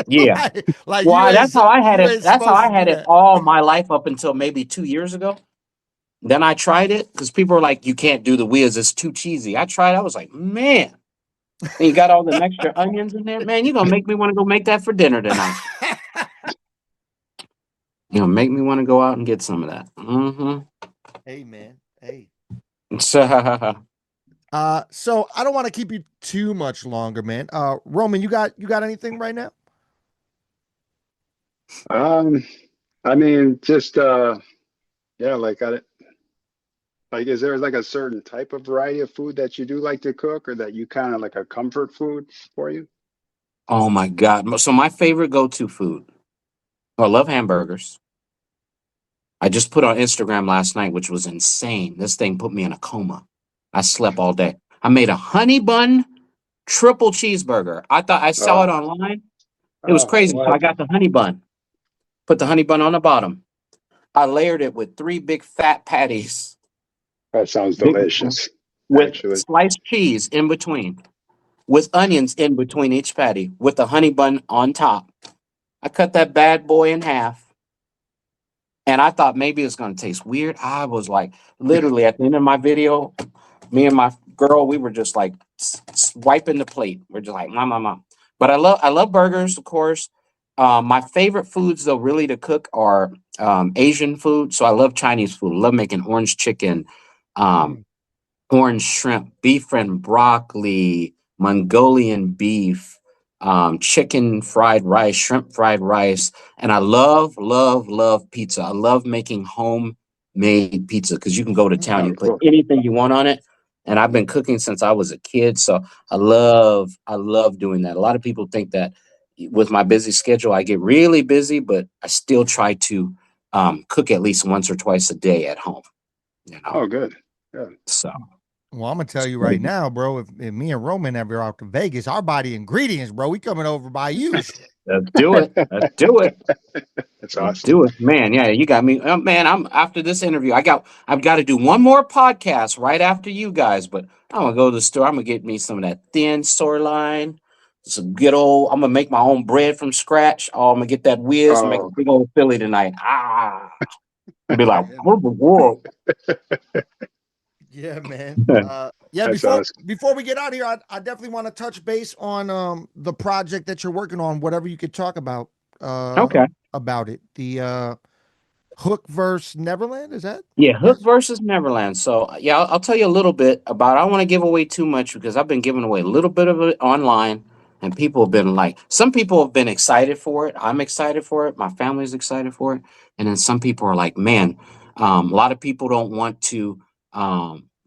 Yeah. like Well, you ain't That's how supposed to I do had it that. all my life up until maybe 2 years ago. Then I tried it because people were like, "You can't do the whiz; it's too cheesy." I tried. I was like, "Man!" And you got all them extra onions in there, man. You're gonna make me want to go make that for dinner tonight. Make me want to go out and get some of that. Hey man, hey. So, So I don't want to keep you too much longer, man. Roman, you got anything right now? I mean, just yeah, like, is there like a certain type of variety of food that you do like to cook, or that you kind of like a comfort food for you? oh my God! So my favorite go-to food. I love hamburgers. I just put on Instagram last night, which was insane. This thing put me in a coma. I slept all day. I made a honey bun triple cheeseburger. I thought I saw it Oh, online. It was oh, crazy. So I what? got the honey bun. Put the honey bun on the bottom. I layered it with three big fat patties, That sounds big delicious, with actually. sliced cheese in between, with onions in between each patty, with the honey bun on top. I cut that bad boy in half, and I thought maybe it's gonna taste weird. I was like, literally at the end of my video, me and my girl, we were just like wiping the plate. We're just like, mom. But I love burgers, of course. My favorite foods, though, really to cook are Asian food. So I love Chinese food. I love making orange chicken, um, Mm. orange shrimp, beef and broccoli, Mongolian beef, chicken fried rice, shrimp fried rice. And I love, love, love pizza. I love making homemade pizza because you can go to town, Oh, you put cool. anything you want on it. And I've been cooking since I was a kid. So I love doing that. A lot of people think that with my busy schedule, I get really busy, but I still try to cook at least once or twice a day at home, you know. Oh, good. Yeah. So Well, I'm gonna tell it's you right crazy. now, bro. If me and Roman ever out to Vegas, our body ingredients, bro, we coming over by you. Let's do it. Let's do it. That's Let's awesome. do it, man. Yeah, you got me, man. I'm after this interview. I've got to do one more podcast right after you guys. But I'm gonna go to the store. I'm gonna get me some of that thin sirloin. Some good old. I'm gonna make my own bread from scratch. Oh, I'm gonna get that whiz and make a Oh, big old Philly tonight. And be like, Yeah, what the world? yeah, man. Yeah. that's awesome. Before we get out of here, I definitely want to touch base on the project that you're working on. Whatever you could talk uh Okay. about it. The Hook verse Neverland, is that Yeah, what it Hook is? versus Neverland. So yeah, I'll tell you a little bit about. I don't want to give away too much because I've been giving away a little bit of it online, and people have been like, some people have been excited for it. I'm excited for it. My family's excited for it, and then some people are like, man, a lot of people don't want to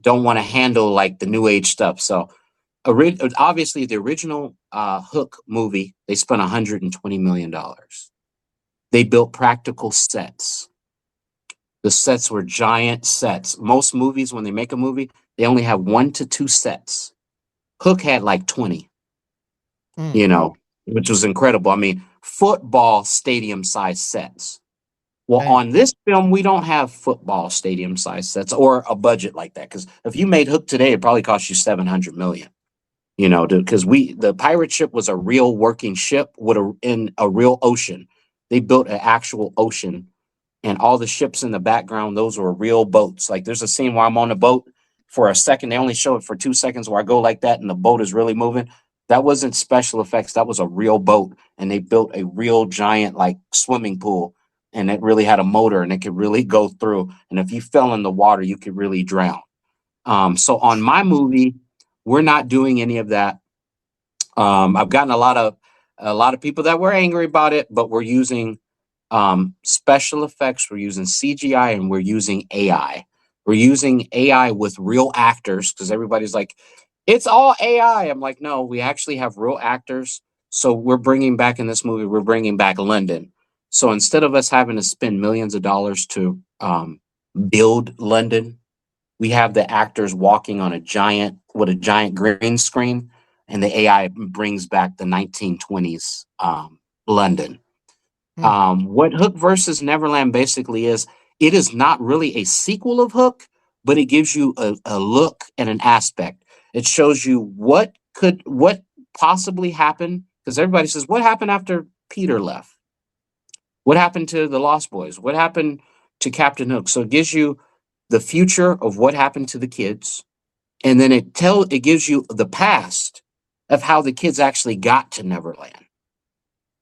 don't want to handle like the new age stuff. So obviously the original Hook movie, they spent $120 million. They built practical sets. The sets were giant sets. Most movies, when they make a movie, they only have 1 to 2 sets. Hook had like 20, you know, which was incredible. I mean, football stadium size sets. Well, on this film, we don't have football stadium size sets or a budget like that. Because if you made Hook today, it probably cost you $700 million. You know, because the pirate ship was a real working ship in a real ocean. They built an actual ocean, and all the ships in the background, those were real boats. Like there's a scene where I'm on a boat for a second. They only show it for 2 seconds where I go like that and the boat is really moving. That wasn't special effects. That was a real boat. And they built a real giant like swimming pool, and it really had a motor and it could really go through. And if you fell in the water, you could really drown. So on my movie, we're not doing any of that. I've gotten a lot of people that were angry about it, but we're using special effects, we're using CGI, and we're using AI. We're using AI with real actors because everybody's like, it's all AI. I'm like, no, we actually have real actors. So we're bringing back in this movie, we're bringing back London. So instead of us having to spend millions of dollars to build London, we have the actors walking on a giant green screen, and the AI brings back the 1920s London. What Hook versus Neverland basically is, it is not really a sequel of Hook, but it gives you a look and an aspect. It shows you what possibly happened, because everybody says, what happened after Peter left? What happened to the Lost Boys? What happened to Captain Hook? So it gives you the future of what happened to the kids, and then it gives you the past of how the kids actually got to Neverland.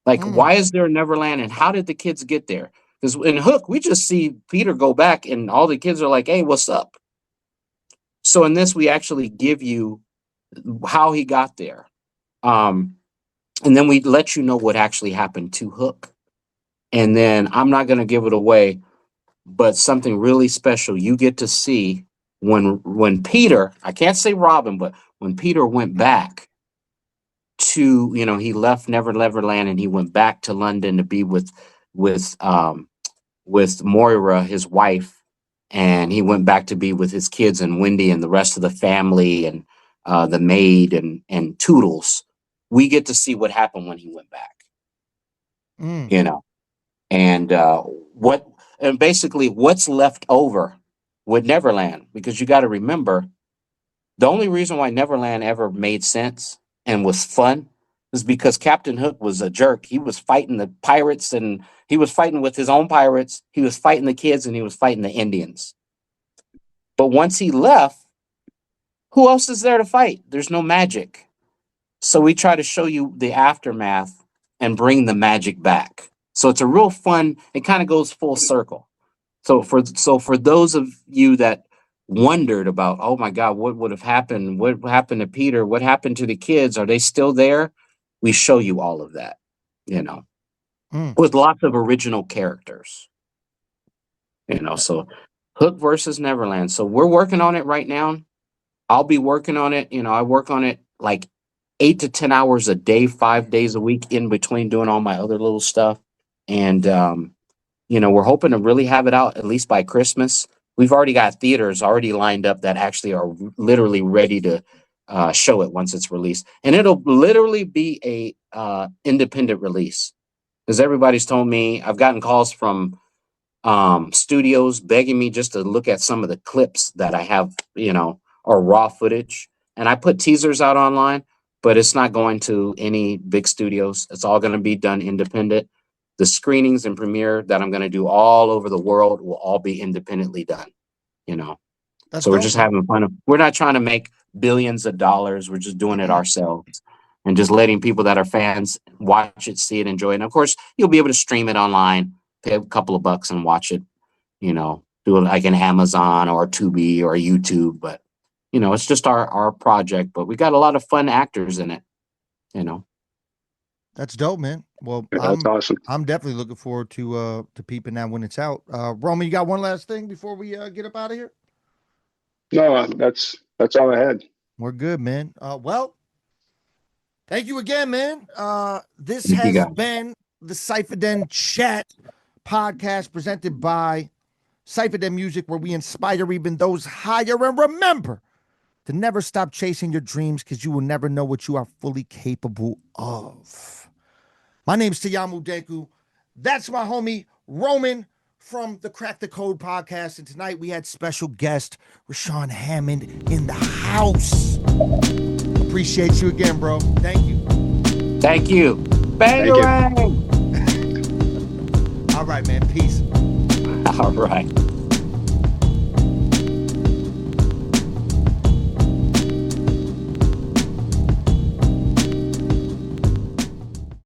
Like, why is there a Neverland, and how did the kids get there? Because in Hook, we just see Peter go back, and all the kids are like, "Hey, what's up?" So in this, we actually give you how he got there, and then we let you know what actually happened to Hook. And then I'm not going to give it away, but something really special you get to see when Peter, I can't say Robin, but when Peter went back to, he left Neverland and he went back to London to be with Moira, his wife, and he went back to be with his kids and Wendy and the rest of the family and the maid and Toodles. We get to see what happened when he went back, and basically what's left over with Neverland, because you got to remember, the only reason why Neverland ever made sense and was fun is because Captain Hook was a jerk. He was fighting the pirates, and he was fighting with his own pirates. He was fighting the kids, and he was fighting the Indians. But once he left, who else is there to fight? There's no magic. So we try to show you the aftermath and bring the magic back. So it's a real fun, it kind of goes full circle. So for those of you that wondered about, oh my God, what would have happened? What happened to Peter? What happened to the kids? Are they still there? We show you all of that, with lots of original characters, so Hook versus Neverland. So we're working on it right now. I'll be working on it. I work on it like 8 to 10 hours a day, 5 days a week in between doing all my other little stuff. And, we're hoping to really have it out at least by Christmas. We've already got theaters already lined up that actually are literally ready to show it once it's released. And it'll literally be a independent release, because everybody's told me, I've gotten calls from studios begging me just to look at some of the clips that I have, or raw footage. And I put teasers out online, but it's not going to any big studios. It's all going to be done independent. The screenings and premiere that I'm going to do all over the world will all be independently done, That's so we're dope, just man. having fun. We're not trying to make billions of dollars. We're just doing it ourselves and just letting people that are fans watch it, see it, enjoy it. And of course, you'll be able to stream it online, pay a couple of bucks and watch it, do it like an Amazon or a Tubi or a YouTube. But, it's just our project, but we got a lot of fun actors in it, That's dope, man. Well, That's awesome. I'm definitely looking forward to peeping that when it's out. Roman, you got one last thing before we get up out of here? No, that's all I had. We're good, man. Well, thank you again, man. This Thank you, has guys. been the CyphaDen Chat Podcast presented by CyphaDen Music, where we inspire even those higher. And remember to never stop chasing your dreams, because you will never know what you are fully capable of. My name's Tayamu Denku. That's my homie Roman from the Crack the Code podcast. And tonight we had special guest Raushan Hammond in the house. Appreciate you again, bro. Thank you. Thank you. Bangarang. All right, man. Peace. All right.